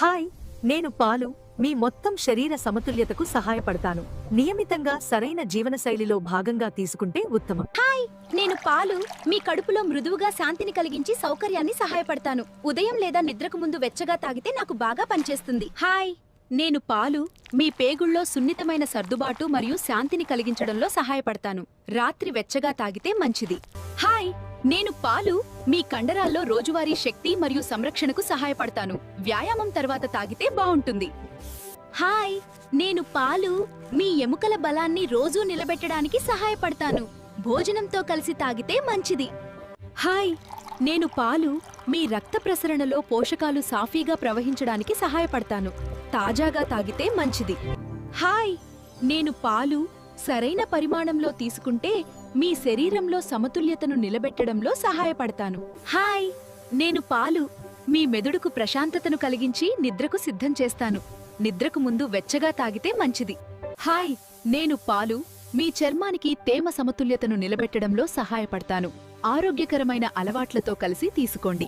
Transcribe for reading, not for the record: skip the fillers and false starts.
Hi, నేను పాలు మీ మొత్తం శరీర సమతుల్యతకు సహాయపడతాను. నియమితంగా సరైన జీవనశైలిలో భాగంగా తీసుకుంటే ఉత్తమం. హాయ్, నేను పాలు మీ కడుపులో మృదువుగా శాంతిని కలిగించి సౌకర్యాన్ని సహాయపడతాను. ఉదయం లేదా నిద్రకు ముందు వెచ్చగా తాగితే నాకు బాగా పనిచేస్తుంది. హాయ్, నేను పాలు మీ పేగుల్లో సున్నితమైన సర్దుబాటు మరియు శాంతిని కలిగించడంలో సహాయపడతాను. రాత్రి వెచ్చగా తాగితే మంచిది. హాయ్, నేను పాలు మీ కండరాల్లో రోజువారీ శక్తి మరియు సంరక్షణకు సహాయపడతాను. వ్యాయామం తర్వాత తాగితే బావుంటుంది. హాయ్, నేను పాలు మీ ఎముకల బలాన్ని రోజూ నిలబెట్టడానికి సహాయపడతాను. భోజనంతో కలిసి తాగితే మంచిది. హాయ్, నేను పాలు మీ రక్త ప్రసరణలో పోషకాలు సాఫీగా ప్రవహించడానికి సహాయపడతాను. తాజాగా తాగితే మంచిది. హాయ్, నేను పాలు సరైన పరిమాణంలో తీసుకుంటే మీ శరీరంలో సమతుల్యతను నిలబెట్టడంలో సహాయపడతాను. హాయ్, నేను పాలు మీ మెదడుకు ప్రశాంతతను కలిగించి నిద్రకు సిద్ధం చేస్తాను. నిద్రకు ముందు వెచ్చగా తాగితే మంచిది. హాయ్, నేను పాలు మీ చర్మానికి తేమ సమతుల్యతను నిలబెట్టడంలో సహాయపడతాను. ఆరోగ్యకరమైన అలవాట్లతో కలిసి తీసుకోండి.